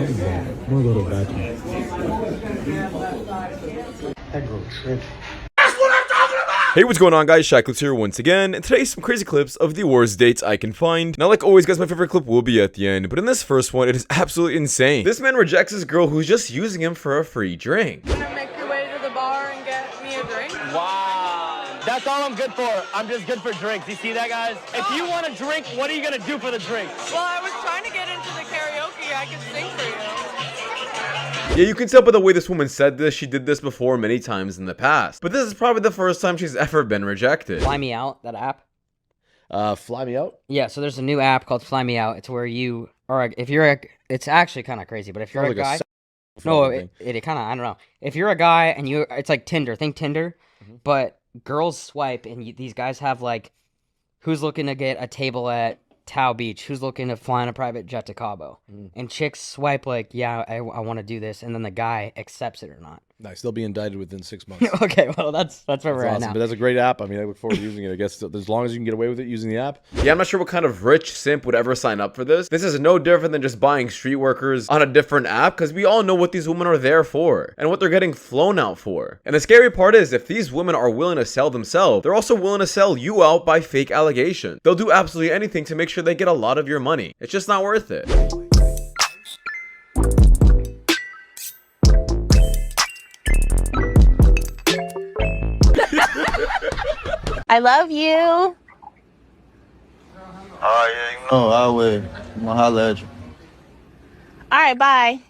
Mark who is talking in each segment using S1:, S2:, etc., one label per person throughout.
S1: I'm gonna go to the bathroom. That girl tripped.
S2: Hey, what's going on, guys? Shak-Clips here once again, and today's some crazy clips of the worst dates I can find. Now, like always, guys, my favorite clip will be at the end, but in this first one, it is absolutely insane. This man rejects his girl who's just using him for a free drink.
S3: You wanna make your way to the bar and get me a drink?
S4: Wow. That's all I'm good for. I'm just good for drinks. You see that, guys? If you want a drink, what are you gonna do for the drink?
S3: Well, I was trying to get into the karaoke. I could sing for you.
S2: Yeah, you can tell by the way this woman said this, she did this before many times in the past. But this is probably the first time she's ever been rejected.
S5: Fly Me Out, that app.
S6: Fly Me Out?
S5: Yeah, so there's a new app called Fly Me Out. It's where you are, if you're a, it's actually kind of crazy, but if you're a guy, no, it kind of, I don't know. If you're a guy and you, it's like Tinder, think Tinder, but girls swipe and these guys have like, who's looking to get a table at Tao Beach, who's looking to fly on a private jet to Cabo, and chicks swipe like, yeah, I want to do this, and then the guy accepts it or not.
S6: Nice. They'll be indicted within 6 months.
S5: Okay, well that's where we're at now.
S6: But that's a great app. I mean, I look forward to using it. I guess as long as you can get away with it using the app.
S2: Yeah, I'm not sure what kind of rich simp would ever sign up for this. This is no different than just buying street workers on a different app, because we all know what these women are there for and what they're getting flown out for. And the scary part is, if these women are willing to sell themselves, they're also willing to sell you out by fake allegations. They'll do absolutely anything to make sure they get a lot of your money. It's just not worth it.
S7: I love you.
S8: Oh, yeah, you know, I will. I'm gonna holler at you.
S7: All right, bye.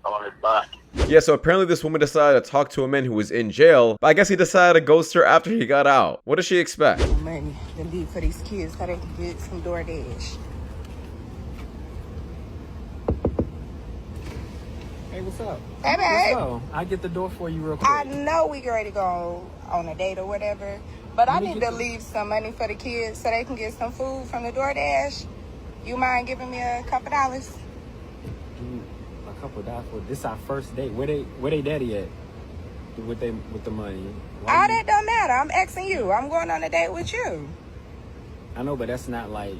S8: All right, bye.
S2: Yeah, so apparently this woman decided to talk to a man who was in jail, but I guess he decided to ghost her after he got out. What does she expect?
S9: Money to leave for these kids so they can get some DoorDash.
S1: Hey, what's up?
S9: Hey, babe.
S1: What's up? I get the door for you real quick.
S9: I know we get ready to go on a date or whatever, but I need to leave some money for the kids so they can get some food from the DoorDash. You mind giving me a couple dollars?
S1: A couple of dollars for this our first date. Where they daddy at? With the money.
S9: All that don't matter. I'm asking you. I'm going on a date with you.
S1: I know, but that's not like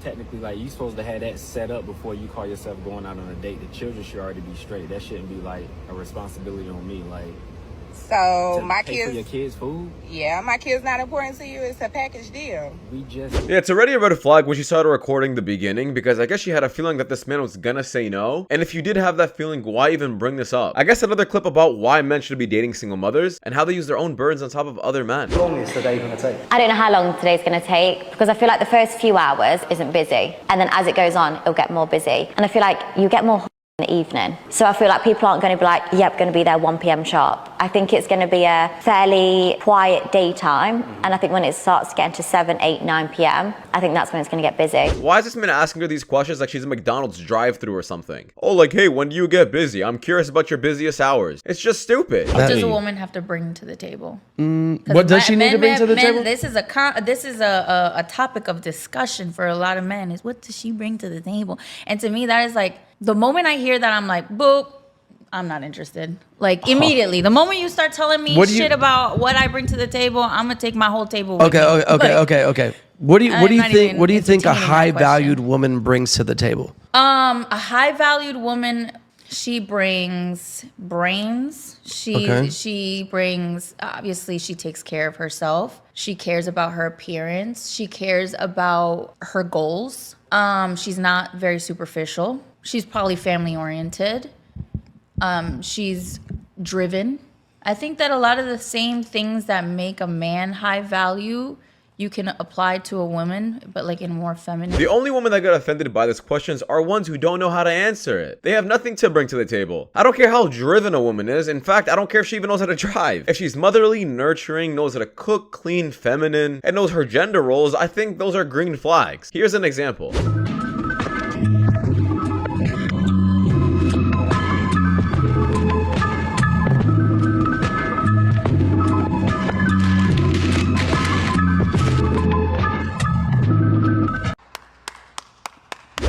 S1: technically like you supposed to have that set up before you call yourself going out on a date. The children should already be straight. That shouldn't be like a responsibility on me. Like,
S9: so my
S1: pay
S9: kids,
S1: for your kids' food.
S9: Yeah, my kids not important to you. It's a package deal.
S2: Yeah, it's already a red flag when she started recording the beginning, because I guess she had a feeling that this man was gonna say no. And if you did have that feeling, why even bring this up? I guess another clip about why men should be dating single mothers and how they use their own burdens on top of other men.
S1: How long is the day gonna take?
S7: I don't know how long today's going to take because I feel like the first few hours isn't busy. And then as it goes on, it'll get more busy. And I feel like you get more in the evening. So I feel like people aren't going to be like, yep, going to be there 1 p.m. sharp. I think it's going to be a fairly quiet daytime. And I think when it starts getting to 7, 8, 9 p.m., I think that's when it's going to get busy.
S2: Why is this man asking her these questions like she's a McDonald's drive-thru or something? Oh, like, hey, when do you get busy? I'm curious about your busiest hours. It's just stupid.
S10: What does a woman have to bring to the table?
S6: What does she need to bring to the table?
S10: This is a topic of discussion for a lot of men. Is what does she bring to the table? And to me, that is like the moment I hear that, I'm like, boop. I'm not interested. Like immediately, the moment you start telling me shit about what I bring to the table, I'm gonna take my whole table. With me.
S6: Okay. What do you think a high valued woman brings to the table?
S10: A high valued woman, she brings brains. She brings, obviously she takes care of herself. She cares about her appearance. She cares about her goals. She's not very superficial. She's probably family oriented. She's driven. I think that a lot of the same things that make a man high value, you can apply to a woman, but like in more feminine.
S2: The only women that got offended by these questions are ones who don't know how to answer it. They have nothing to bring to the table. I don't care how driven a woman is. In fact, I don't care if she even knows how to drive. If she's motherly, nurturing, knows how to cook, clean, feminine, and knows her gender roles, I think those are green flags. Here's an example.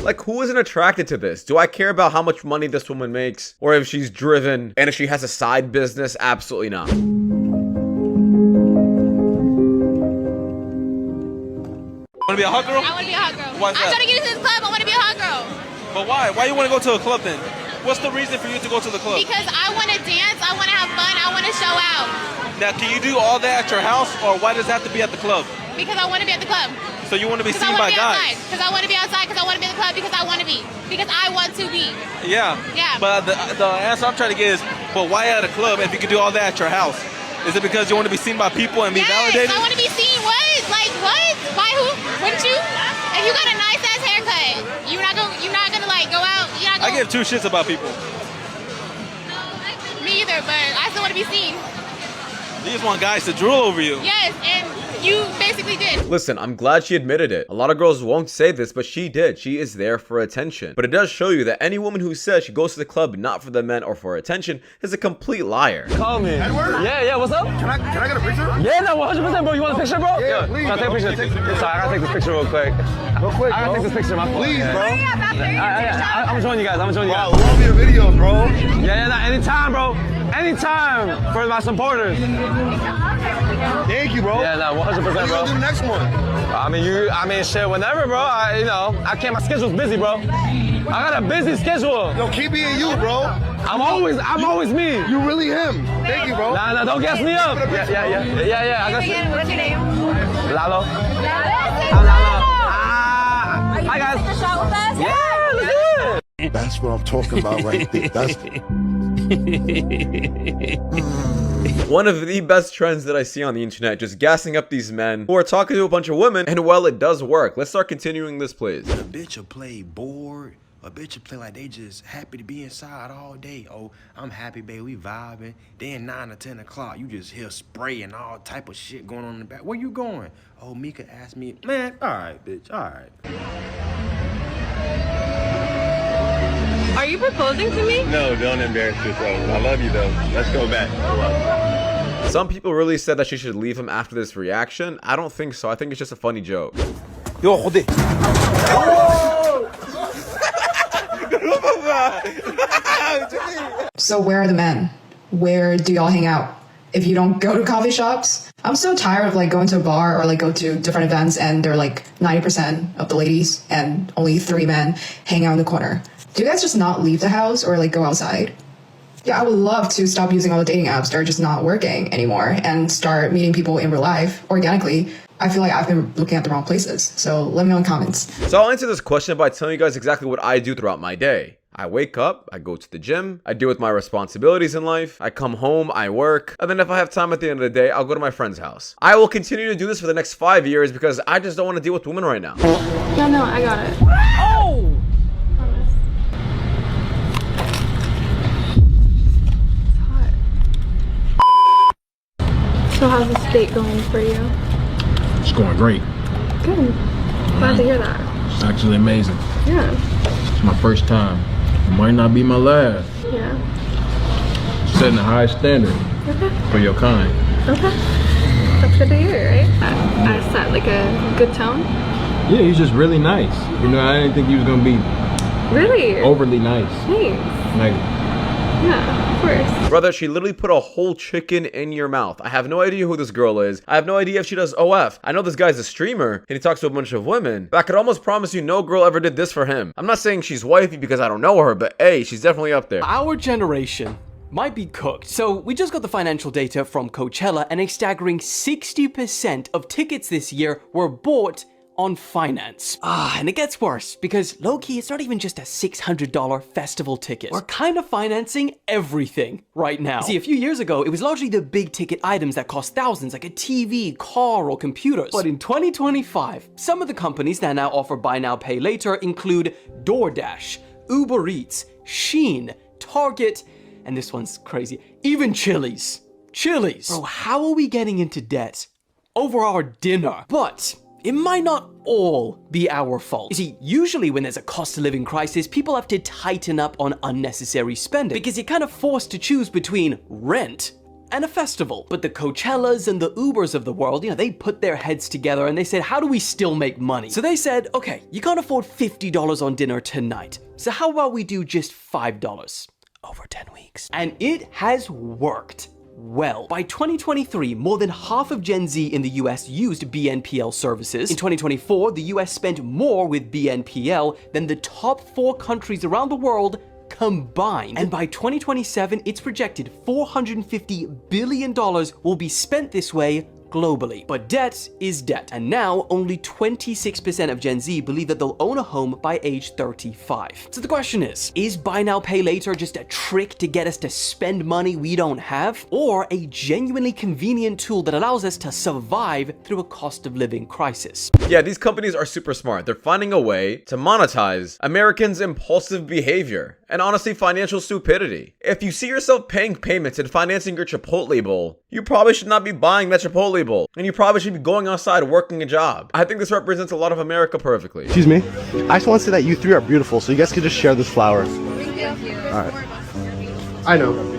S2: Like, who isn't attracted to this? Do I care about how much money this woman makes? Or if she's driven and if she has a side business? Absolutely not.
S11: Want to be a hot girl?
S12: I want to be a hot girl.
S11: Why's
S12: I'm
S11: that?
S12: trying to get into this club. I want to be a hot girl.
S11: But why? Why you want to go to a club then? What's the reason for you to go to the club?
S12: Because I want to dance, I want to have fun, I want to show out.
S11: Now, can you do all that at your house, or why does it have to be at the club?
S12: Because I want to be at the club.
S11: So you want to be seen by guys?
S12: Because I want to be outside, because I want to be in the club, because I want to be. Because I want to be.
S11: Yeah.
S12: Yeah.
S11: But the answer I'm trying to get is, but why at a club if you can do all that at your house? Is it because you want to be seen by people and be validated?
S12: I want to be seen. What? Like what? By who? Wouldn't you? If you got a nice ass haircut, you're not gonna like go out.
S11: I give two shits about people.
S12: Me either, but I still want to be seen.
S11: You just want guys to drool over you.
S12: Yes, and you basically did.
S2: Listen, I'm glad she admitted it. A lot of girls won't say this, but she did. She is there for attention. But it does show you that any woman who says she goes to the club not for the men or for attention is a complete liar.
S4: Call me.
S8: Edward?
S4: Yeah, what's up?
S8: Can I get a picture?
S4: Yeah, no, 100%, bro. You want a picture, bro?
S8: Yeah, please.
S4: Can I take a picture? Sorry, I gotta take this picture real quick.
S8: Real quick,
S4: I gotta take this picture, my fault.
S8: Please, bro.
S4: I'm joining you guys.
S8: I love your videos, bro.
S4: Yeah, anytime, bro. Anytime for my supporters.
S8: Thank you, bro.
S4: Yeah, 100%, bro.
S8: When you gonna do the next one?
S4: I mean, shit, whenever, bro. I can't. My schedule's busy, bro. I got a busy schedule.
S8: Yo, keep being you, bro.
S4: I'm always me.
S8: You really him. Thank you, bro.
S4: Nah, don't gas me up. Yeah. I got
S12: What's your name?
S4: Lalo.
S12: I'm
S4: Lalo.
S12: Hi guys. Take a shot with us?
S4: Yeah, let's do it.
S8: That's what I'm talking about right there. That's
S2: One of the best trends that I see on the internet, just gassing up these men who are talking to a bunch of women, and well, it does work. Let's start continuing this, please.
S13: A bitch will play bored. A bitch will play like they just happy to be inside all day. Oh, I'm happy, baby, we vibing. Then 9 or 10 o'clock, you just hear spray and all type of shit going on in the back. Where you going? Oh, Mika asked me, man, all right, bitch, all right.
S3: Are you proposing to me?
S14: No, don't embarrass yourself. I love you though. Let's go back.
S2: Some people really said that she should leave him after this reaction. I don't think so. I think it's just a funny joke.
S11: Yo, hold it.
S15: So where are the men? Where do y'all hang out? If you don't go to coffee shops, I'm so tired of like going to a bar or like go to different events and they're like 90% of the ladies and only 3 men hang out in the corner. Do you guys just not leave the house or like go outside? Yeah, I would love to stop using all the dating apps that are just not working anymore and start meeting people in real life organically. I feel like I've been looking at the wrong places. So let me know in the comments.
S2: So I'll answer this question by telling you guys exactly what I do throughout my day. I wake up, I go to the gym, I deal with my responsibilities in life, I come home, I work, and then if I have time at the end of the day, I'll go to my friend's house. I will continue to do this for the next 5 years because I just don't want to deal with women right now.
S3: No, I got it.
S11: Oh!
S3: So how's the date going for you?
S16: It's going great.
S3: Good. Glad to hear that.
S16: It's actually amazing.
S3: Yeah.
S16: It's my first time. It might not be my last.
S3: Yeah.
S16: Setting a high standard for your kind.
S3: Okay. That's good to hear, right? I set like a good tone.
S16: Yeah, he's just really nice. You know, I didn't think he was gonna be
S3: really
S16: overly nice.
S3: Thanks.
S16: Like,
S3: yeah, of course.
S2: Brother, she literally put a whole chicken in your mouth. I have no idea who this girl is. I have no idea if she does OF. I know this guy's a streamer and he talks to a bunch of women, but I could almost promise you no girl ever did this for him. I'm not saying she's wifey because I don't know her, but hey, she's definitely up there.
S17: Our generation might be cooked. So we just got the financial data from Coachella, and a staggering 60% of tickets this year were bought on finance. And it gets worse because low-key, it's not even just a $600 festival ticket. We're kind of financing everything right now. See, a few years ago, it was largely the big ticket items that cost thousands, like a TV, car, or computers. But in 2025, some of the companies that now offer buy now, pay later include DoorDash, Uber Eats, Shein, Target, and this one's crazy, even Chili's. Chili's. Bro, how are we getting into debt over our dinner? But it might not all be our fault. You see, usually when there's a cost of living crisis, people have to tighten up on unnecessary spending because you're kind of forced to choose between rent and a festival. But the Coachellas and the Ubers of the world, you know, they put their heads together and they said, how do we still make money? So they said, okay, you can't afford $50 on dinner tonight. So how about we do just $5 over 10 weeks? And it has worked. Well, by 2023, more than half of Gen Z in the US used BNPL services. In 2024, the US spent more with BNPL than the top 4 countries around the world combined. And by 2027, it's projected $450 billion will be spent this way globally. But debt is debt, and now only 26% of Gen Z believe that they'll own a home by age 35. So the question is buy now, pay later just a trick to get us to spend money we don't have, or a genuinely convenient tool that allows us to survive through a cost of living crisis?
S2: Yeah, these companies are super smart. They're finding a way to monetize Americans' impulsive behavior and honestly financial stupidity. If you see yourself paying payments and financing your Chipotle bowl, you probably should not be buying that Chipotle bowl, and you probably should be going outside working a job. I think this represents a lot of America perfectly.
S18: Excuse me. I just want to say that you three are beautiful, so you guys could just share this flower. Thank you. All right. I know.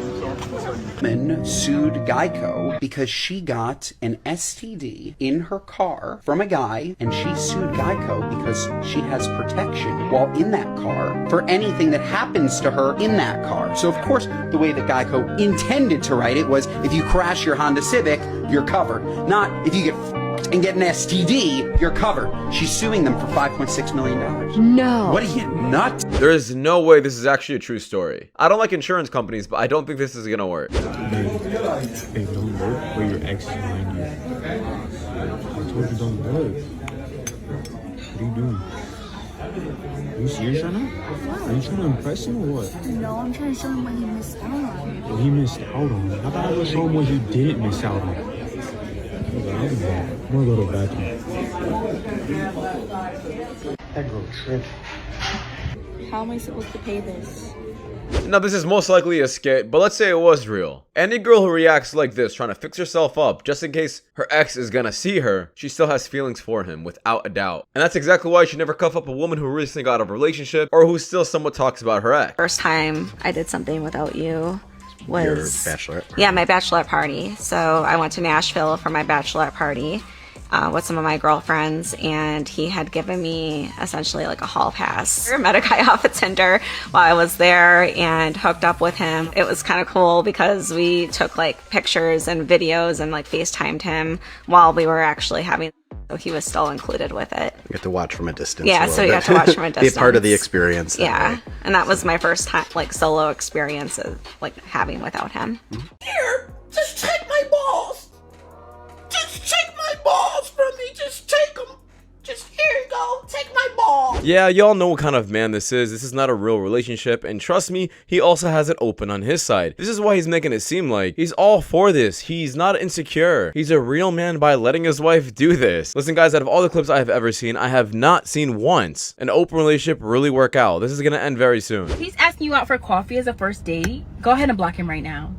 S19: Woman sued Geico because she got an STD in her car from a guy, and she sued Geico because she has protection while in that car for anything that happens to her in that car. So of course, the way that Geico intended to write it was, if you crash your Honda Civic, you're covered. Not if you get and get an STD, you're covered. She's suing them for $5.6 million. No. What are you, nuts?
S2: There is no way this is actually a true story. I don't like insurance companies, but I don't think this is gonna work.
S1: Hey, don't work for your ex behind you. I told you don't work. What are you doing? Are you serious right now? Are you trying to impress him or what?
S12: No, I'm trying to show him what he missed out on.
S1: What he missed out on? How about I would show him what you didn't miss out on? I'm gonna go to the bathroom.
S18: That girl tripped.
S12: How am I supposed to pay this?
S2: Now this is most likely a skit, but let's say it was real. Any girl who reacts like this, trying to fix herself up just in case her ex is gonna see her, she still has feelings for him, without a doubt. And that's exactly why you should never cuff up a woman who recently got out of a relationship or who still somewhat talks about her ex.
S20: First time I did something without you was
S18: Your bachelorette party.
S20: Yeah, my bachelorette party. So I went to Nashville for my bachelorette party with some of my girlfriends, and he had given me essentially like a hall pass. I met a guy off of Tinder while I was there and hooked up with him. It was kind of cool because we took like pictures and videos and like FaceTimed him while we were actually having, so he was still included with it.
S18: You have to watch from a distance.
S20: Yeah, so you have to watch from a distance.
S18: Be a part of the experience.
S20: Yeah, and that was my first time, like solo experience of like having without him.
S21: Here, just take my balls. Just take my balls from me. Just take them. Just here you go. Take my balls.
S2: Yeah, y'all know what kind of man this is. This is not a real relationship, and trust me, he also has it open on his side. This is why he's making it seem like he's all for this. He's not insecure. He's a real man by letting his wife do this. Listen guys, out of all the clips I have ever seen, I have not seen once an open relationship really work out. This is gonna end very soon.
S22: He's asking you out for coffee as a first date. Go ahead and block him right now.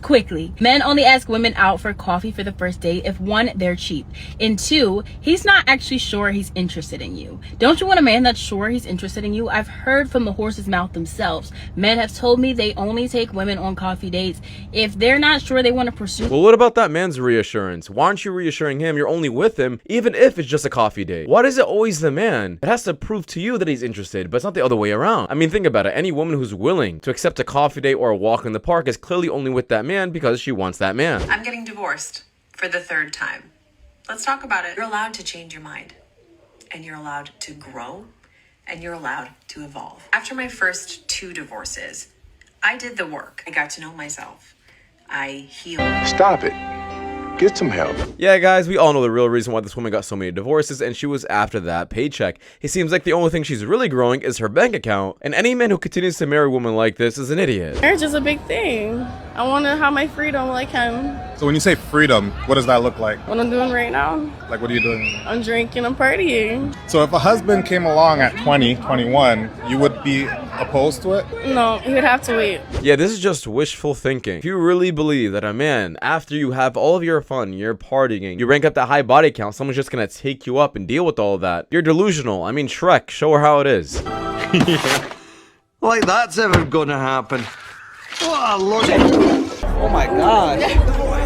S22: Quickly. Men only ask women out for coffee for the first date if 1, they're cheap, and 2, he's not actually sure he's interested in you. Don't you want a man that's sure he's interested in you? I've heard from the horse's mouth themselves. Men have told me they only take women on coffee dates if they're not sure they want to pursue.
S2: Well, what about that man's reassurance? Why aren't you reassuring him you're only with him even if it's just a coffee date? Why is it always the man that has to prove to you that he's interested, but it's not the other way around? I mean, think about it. Any woman who's willing to accept a coffee date or a walk in the park is clearly only with that man because she wants that man.
S23: I'm getting divorced for the 3rd time. Let's talk about it. You're allowed to change your mind, and you're allowed to grow, and you're allowed to evolve. After my first 2 divorces, I did the work. I got to know myself. I healed.
S8: Stop it. Get some help.
S2: Yeah, guys, we all know the real reason why this woman got so many divorces, and she was after that paycheck. It seems like the only thing she's really growing is her bank account, and any man who continues to marry a woman like this is an idiot.
S3: Marriage is a big thing. I want to have my freedom like him.
S24: So when you say freedom, what does that look like?
S3: What I'm doing right now.
S24: Like, what are you doing?
S3: I'm drinking, I'm partying.
S24: So if a husband came along at 20, 21, you would be opposed to it?
S3: No, he would have to wait.
S2: Yeah, this is just wishful thinking. If you really believe that a man, after you have all of your fun, you're partying, you rank up that high body count, someone's just gonna take you up and deal with all of that, you're delusional. I mean, Shrek, show her how it is.
S6: Like that's ever gonna happen. Oh, look.
S11: Oh my god.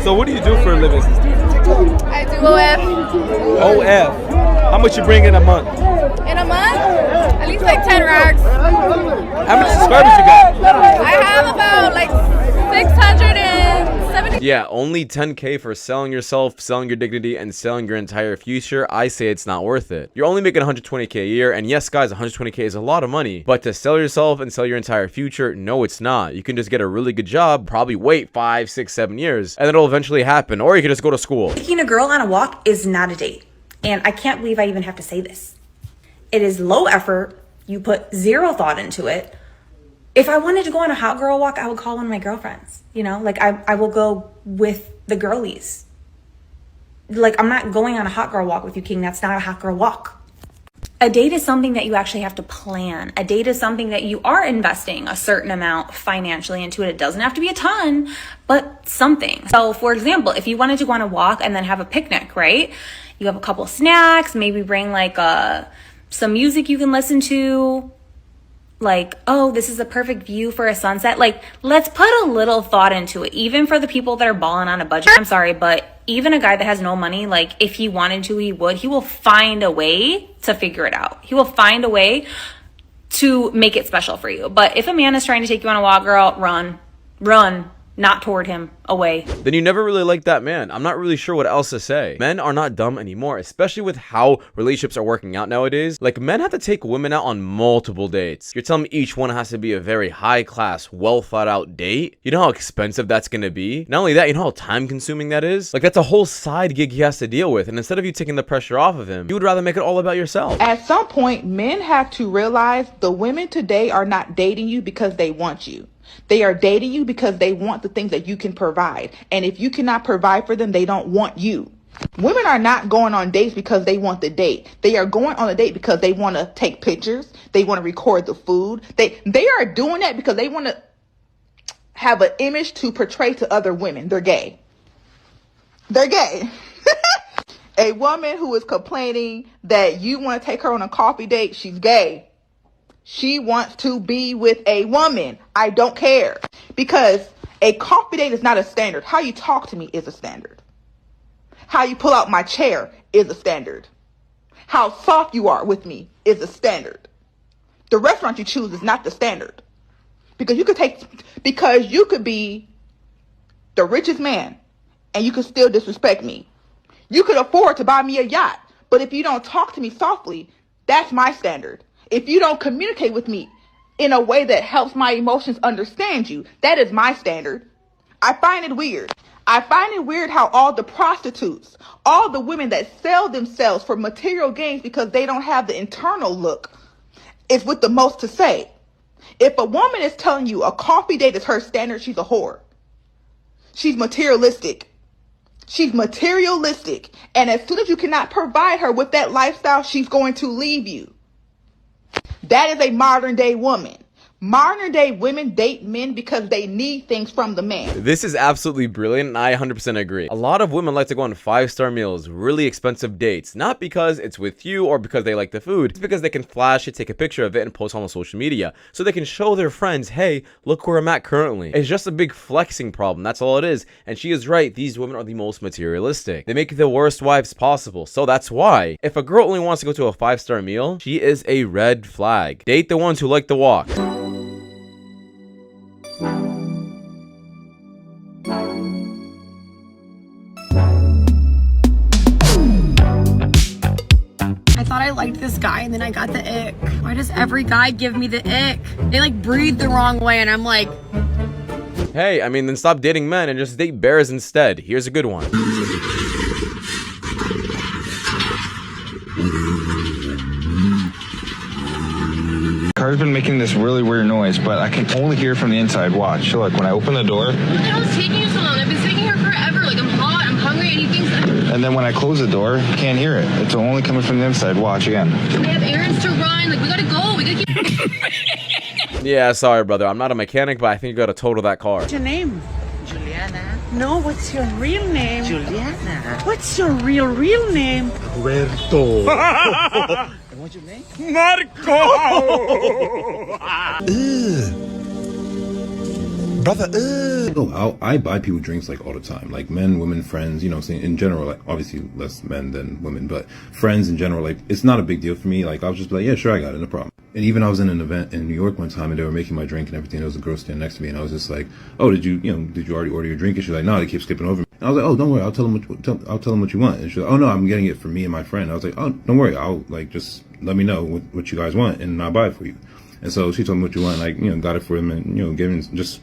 S11: So what do you do for a living?
S3: I do OF.
S11: OF. How much you bring in a month?
S3: In a month? At least like 10 racks.
S11: How many subscribers you got?
S3: I have about like 670.
S2: Yeah, only 10K for selling yourself, selling your dignity, and selling your entire future. I say it's not worth it. You're only making 120K a year, and yes, guys, 120K is a lot of money, but to sell yourself and sell your entire future, no, it's not. You can just get a really good job, probably wait 5, 6, 7 years, and it'll eventually happen, or you can just go to school.
S5: Taking a girl on a walk is not a date, and I can't believe I even have to say this. It is low effort. You put zero thought into it. If I wanted to go on a hot girl walk, I would call one of my girlfriends. You know, like I will go with the girlies. Like, I'm not going on a hot girl walk with you, King. That's not a hot girl walk. A date is something that you actually have to plan. A date is something that you are investing a certain amount financially into it. It doesn't have to be a ton, but something. So for example, if you wanted to go on a walk and then have a picnic, right? You have a couple snacks, maybe bring like some music you can listen to. Like, oh, this is a perfect view for a sunset. Like, let's put a little thought into it. Even for the people that are balling on a budget. I'm sorry, but even a guy that has no money, like, if he wanted to, he would. He will find a way to figure it out. He will find a way to make it special for you. But if a man is trying to take you on a walk, girl, run. Run. Not toward him, away.
S2: Then you never really liked that man. I'm not really sure what else to say. Men are not dumb anymore, especially with how relationships are working out nowadays. Like, men have to take women out on multiple dates. You're telling me each one has to be a very high class, well thought out date? You know how expensive that's gonna be? Not only that, you know how time consuming that is? Like, that's a whole side gig he has to deal with, and instead of you taking the pressure off of him, you would rather make it all about yourself.
S7: At some point, men have to realize the women today are not dating you because they want you. They are dating you because they want the things that you can provide. And if you cannot provide for them, they don't want you. Women are not going on dates because they want the date. They are going on a date because they want to take pictures. They want to record the food. They are doing that because they want to have an image to portray to other women. They're gay. They're gay. A woman who is complaining that you want to take her on a coffee date, she's gay. She wants to be with a woman. I don't care. Because a coffee date is not a standard. How you talk to me is a standard. How you pull out my chair is a standard. How soft you are with me is a standard. The restaurant you choose is not the standard. Because you could be the richest man and you could still disrespect me. You could afford to buy me a yacht. But if you don't talk to me softly, that's my standard. If you don't communicate with me in a way that helps my emotions understand you, that is my standard. I find it weird. I find it weird how all the prostitutes, all the women that sell themselves for material gains because they don't have the internal look, is with the most to say. If a woman is telling you a coffee date is her standard, she's a whore. She's materialistic. She's materialistic. And as soon as you cannot provide her with that lifestyle, she's going to leave you. That is a modern day woman. Modern day women date men because they need things from the man.
S2: This is absolutely brilliant, and I 100% agree. A lot of women like to go on 5-star meals, really expensive dates, not because it's with you or because they like the food. It's because they can flash it, take a picture of it, and post on social media so they can show their friends, hey, look where I'm at currently. It's just a big flexing problem. That's all it is. And she is right. These women are the most materialistic. They make the worst wives possible. So that's why if a girl only wants to go to a 5-star meal, she is a red flag. Date the ones who like to walk.
S9: I thought I liked this guy and then I got the ick. Why does every guy give me the ick? They like breathe the wrong way and I'm like...
S2: Hey, I mean, then stop dating men and just date bears instead. Here's a good one.
S10: Car's been making this really weird noise, but I can only hear it from the inside. Watch. So, like, when I open the door...
S9: What the hell is taking you so long? I've been sitting here forever. Like, I'm hot, I'm hungry, and he thinks that...
S10: And then when I close the door, you can't hear it. It's only coming from the inside. Watch again.
S9: We have errands to run. Like, we gotta go. We gotta keep...
S2: Yeah, sorry, brother. I'm not a mechanic, but I think you gotta total that car.
S21: What's your name? Juliana. No, what's your real name? Juliana. What's your real name?
S25: Roberto.
S21: And what's your name?
S25: Marco.
S26: Brother, go out. I buy people drinks like all the time, like men, women, friends, you know, in general, like obviously less men than women, but friends in general, like it's not a big deal for me. Like I'll just be like, yeah, sure, I got it, no problem. And even I was in an event in New York one time, and they were making my drink and everything. There was a girl standing next to me, and I was just like, "Oh, did you already order your drink?" And she's like, "No, they keep skipping over me." And I was like, "Oh, don't worry, I'll tell them what you want." And she's like, "Oh no, I'm getting it for me and my friend." I was like, "Oh, don't worry, I'll just let me know what you guys want, and I'll buy it for you." And so she told me what you want, and I got it for him, and just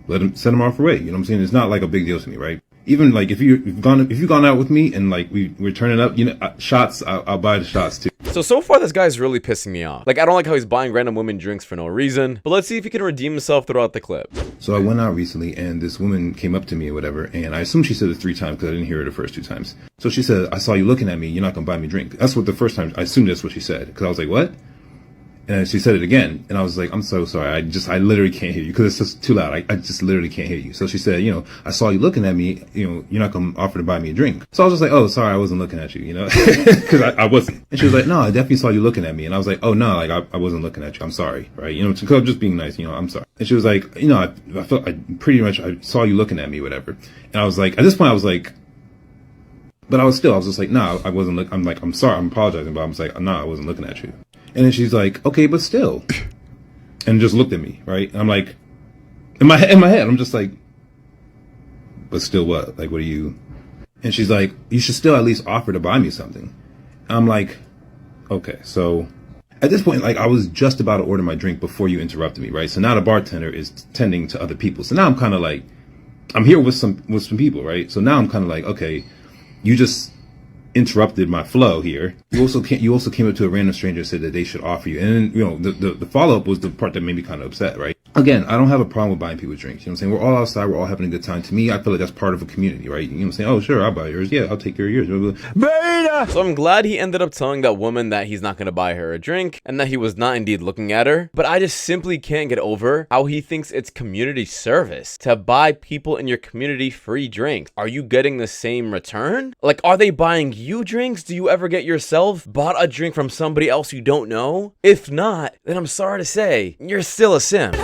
S26: send him off her way. You know what I'm saying? It's not like a big deal to me, right? Even like if you've gone out with me and like we're turning up, shots, I'll buy the shots too.
S2: So far this guy's really pissing me off. Like, I don't like how he's buying random women drinks for no reason, but let's see if he can redeem himself throughout the clip.
S26: So I went out recently, and this woman came up to me or whatever, and I assume she said it 3 times because I didn't hear her the first 2 times. So she said, "I saw you looking at me, you're not gonna buy me a drink." That's what the first time, I assumed that's what she said, because I was like, "What?" And she said it again, and I was like, "I'm so sorry, I literally can't hear you, because it's just too loud, I just literally can't hear you." So she said, "I saw you looking at me, you're not gonna offer to buy me a drink." So I was just like, "Oh, sorry, I wasn't looking at you, because I wasn't." And she was like, "No, I definitely saw you looking at me." And I was like, "Oh no, like I wasn't looking at you, I'm sorry," right? Because I'm just being nice, I'm sorry. And she was like, "I felt I saw you looking at me, whatever." And I was like, at this point I was like, but I was just like, "No, I wasn't I'm sorry, I'm apologizing," but I was like, "No, I wasn't looking at you." And then she's like, "Okay, but still," and just looked at me, right? And I'm like, in my head, I'm just like, "But still what? Like, what are you?" And she's like, "You should still at least offer to buy me something." And I'm like, okay. So at this point, like, I was just about to order my drink before you interrupted me, right? So now the bartender is tending to other people. So now I'm kind of like, I'm here with some people, right? So now I'm kind of like, okay, you just interrupted my flow here. You also came up to a random stranger and said that they should offer you. And then, the follow-up was the part that made me kind of upset, right? Again, I don't have a problem with buying people drinks. You know what I'm saying? We're all outside. We're all having a good time. To me, I feel like that's part of a community, right? You know what I'm saying? "Oh, sure, I'll buy yours. Yeah, I'll take care of yours." Beta!
S2: So I'm glad he ended up telling that woman that he's not going to buy her a drink and that he was not indeed looking at her. But I just simply can't get over how he thinks it's community service to buy people in your community free drinks. Are you getting the same return? Like, are they buying you drinks? Do you ever get yourself bought a drink from somebody else you don't know? If not, then I'm sorry to say, you're still a simp.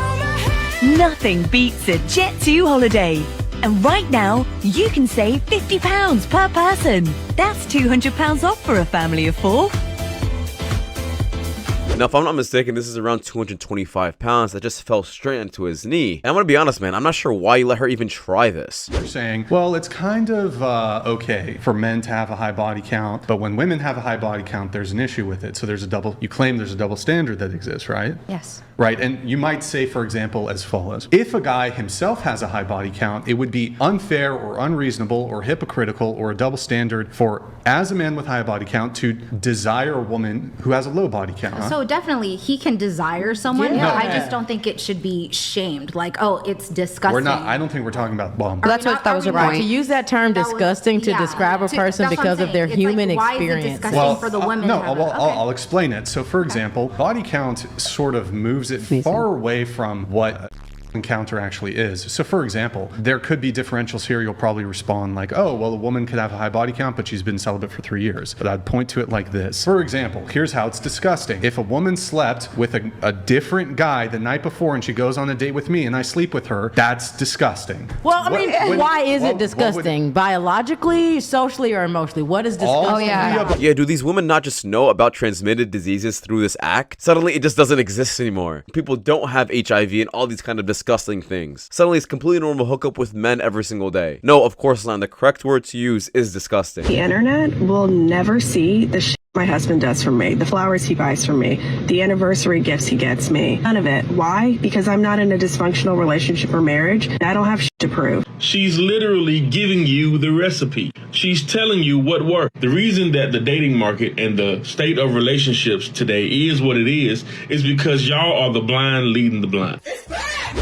S4: Nothing beats a Jet2 holiday. And right now, you can save £50 per person. That's £200 off for a family of 4.
S2: Now, if I'm not mistaken, this is around 225 pounds that just fell straight into his knee. And I'm gonna be honest, man, I'm not sure why you let her even try this.
S13: You're saying, well, it's kind of okay for men to have a high body count, but when women have a high body count, there's an issue with it. So you claim there's a double standard that exists, right?
S14: Yes.
S13: Right, and you might say, for example, as follows. If a guy himself has a high body count, it would be unfair or unreasonable or hypocritical or a double standard for, as a man with high body count, to desire a woman who has a low body count. Huh?
S14: So definitely, he can desire someone,
S13: Yeah.
S14: but I just don't think it should be shamed. Like, oh, it's disgusting.
S13: I don't think we're talking about, well,
S15: That was your point. To use that term disgusting to describe a person because of their human experience.
S14: Disgusting for the women.
S13: I'll explain it. So, for example, body count sort of moves it far away from what encounter actually is. So for example, there could be differentials here. You'll probably respond like, "Oh, well, a woman could have a high body count, but she's been celibate for 3 years." But I'd point to it like this. For example, here's how it's disgusting. If a woman slept with a different guy the night before and she goes on a date with me and I sleep with her, that's disgusting.
S15: Well, I mean, why is it disgusting? Biologically, socially, or emotionally? What is disgusting?
S2: Yeah, do these women not just know about transmitted diseases through this act? Suddenly, it just doesn't exist anymore. People don't have HIV and all these kind of disgusting things. Suddenly, it's completely normal to hook up with men every single day. No, of course not. The correct word to use is disgusting.
S16: The internet will never see the shit my husband does for me, the flowers he buys for me, the anniversary gifts he gets me. None of it. Why? Because I'm not in a dysfunctional relationship or marriage. I don't have shit to prove.
S17: She's literally giving you the recipe. She's telling you what worked. The reason that the dating market and the state of relationships today is what it is because y'all are the blind leading the blind.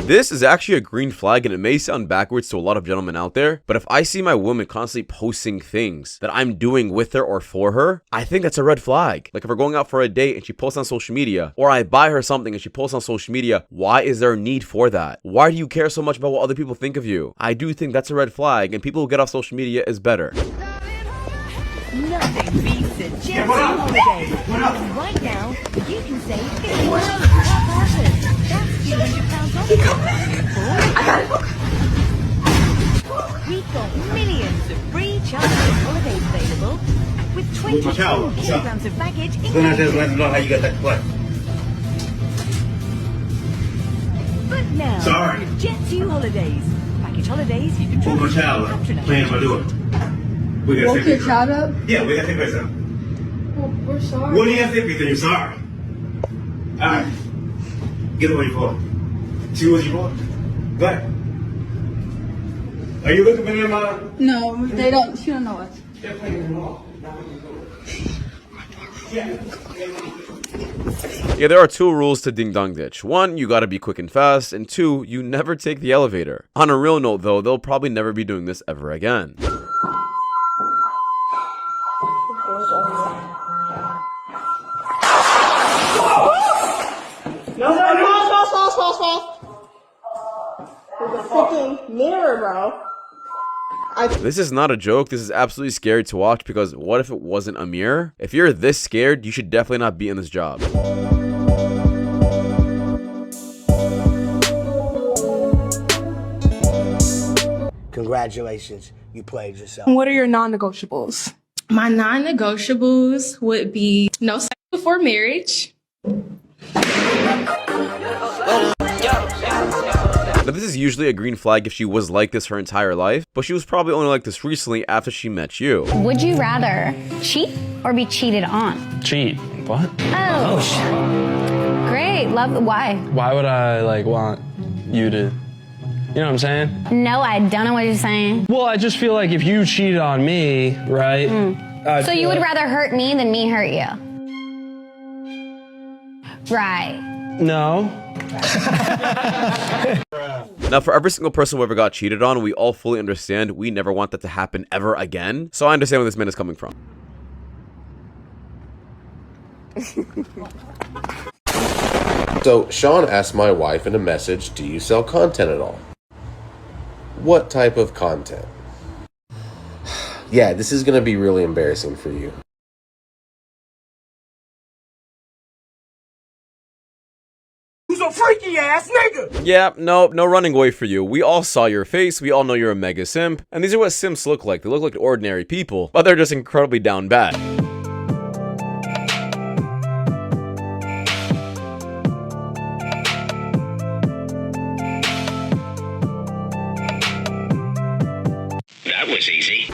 S2: This is actually a green flag, and it may sound backwards to a lot of gentlemen out there, but if I see my woman constantly posting things that I'm doing with her or for her, I think that's a red flag. Like if we're going out for a date and she posts on social media, or I buy her something and she posts on social media, why is there a need for that? Why do you care so much about what other people think of you? I do think that's a red flag, and people who get off social media is better.
S4: Nothing beats a Jet2 holiday. And right now, you can save £50 per person. That's £200 off. I got it. We've got millions of free childhood holidays available with 22 kilograms of baggage included.
S27: How you got that? What?
S4: Now,
S17: Sorry.
S4: Jet2 Holidays. Package holidays you can
S17: Woke my child up. Playing my door. We gotta take your child up? Yeah, we gotta take this out.
S21: Well, we're sorry.
S17: What do you have to say because you're sorry? Alright. Get away your phone. See what you want? Go ahead. Are you looking for them?
S21: No, they don't. She don't know us.
S17: They're playing the ball.
S2: Yeah, there are two rules to Ding Dong Ditch. One, you gotta be quick and fast, and two, you never take the elevator. On a real note though, they'll probably never be doing this ever again.
S21: No, false. There's a freaking mirror, bro.
S2: This is not a joke, this is absolutely scary to watch because what if it wasn't a mirror? If you're this scared, you should definitely not be in this job.
S1: Congratulations, you played yourself.
S12: What are your non-negotiables?
S18: My non-negotiables would be no sex before marriage.
S2: Now this is usually a green flag if she was like this her entire life, but she was probably only like this recently after she met you.
S19: Would you rather cheat or be cheated on?
S20: Cheat. What?
S19: Oh, great. Love. Why?
S20: Why would I want you to, you know what I'm saying?
S19: No, I don't know what you're saying.
S20: Well, I just feel like if you cheated on me, right?
S19: So you would rather hurt me than me hurt you? Right.
S20: No.
S2: Now for every single person who ever got cheated on, we all fully understand we never want that to happen ever again. So I understand where this man is coming from.
S22: So Sean asked my wife in a message, do you sell content at all? What type of content? Yeah, this is going to be really embarrassing for you.
S21: Who's a freaky ass nigga?
S2: Yeah, no running away for you. We all saw your face, we all know you're a mega simp, and these are what simps look like. They look like ordinary people, but they're just incredibly down bad.
S21: That was easy.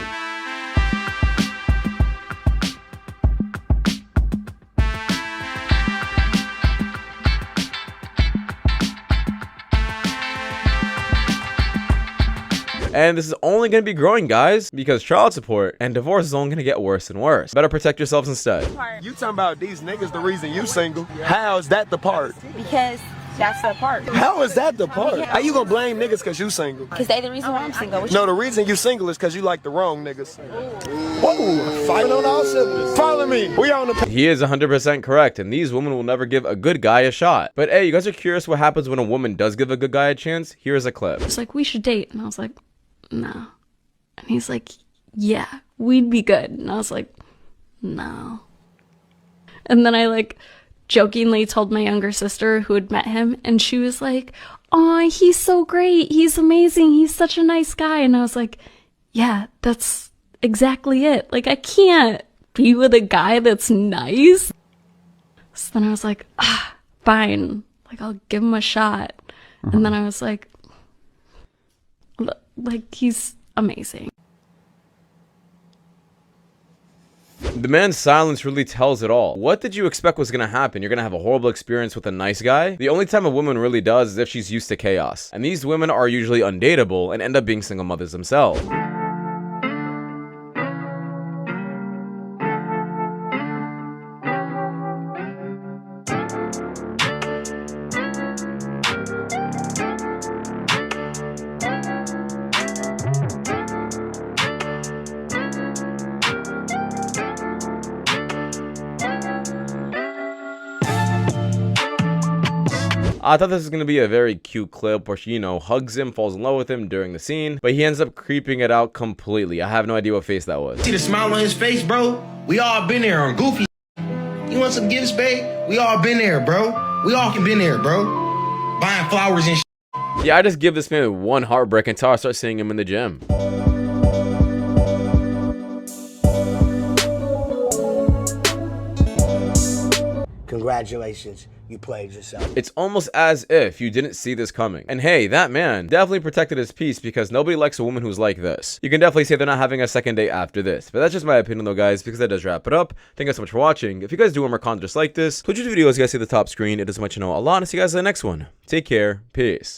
S2: And this is only going to be growing, guys, because child support and divorce is only going to get worse and worse. Better protect yourselves instead.
S27: You talking about these niggas the reason you single? How is that the part?
S28: Because that's the part.
S27: How is that the part? How you gonna blame niggas because you single?
S28: Because they the reason why I'm single.
S27: No, the reason you single is because you like the wrong niggas. Whoa, fighting on all cylinders. Follow me. We on the...
S2: He is 100% correct, and these women will never give a good guy a shot. But hey, you guys are curious what happens when a woman does give a good guy a chance? Here's a clip.
S29: It's like, we should date. And I was like, no. And he's like, yeah, we'd be good. And I was like, no. And then I jokingly told my younger sister who had met him, and she was like, "Aw, he's so great. He's amazing. He's such a nice guy." And I was like, yeah, that's exactly it. I can't be with a guy that's nice. So then I was like, fine. I'll give him a shot. And then I was like, he's amazing.
S2: The man's silence really tells it all. What did you expect was gonna happen? You're gonna have a horrible experience with a nice guy? The only time a woman really does is if she's used to chaos. And these women are usually undateable and end up being single mothers themselves. I thought this was going to be a very cute clip where she, hugs him, falls in love with him during the scene, but he ends up creeping it out completely. I have no idea what face that was.
S21: See the smile on his face, bro? We all been there on goofy. You want some gifts, babe? We all been there, bro. We all been there, bro. Buying flowers and shit.
S2: Yeah, I just give this man one heartbreak until I start seeing him in the gym.
S1: Congratulations, you played yourself.
S2: It's almost as if you didn't see this coming. And hey, that man definitely protected his peace because nobody likes a woman who's like this. You can definitely say they're not having a second date after this. But that's just my opinion though, guys, because that does wrap it up. Thank you guys so much for watching. If you guys do want more content just like this, Twitch videos you guys see the top screen. It does much to know a lot. And see you guys in the next one. Take care. Peace.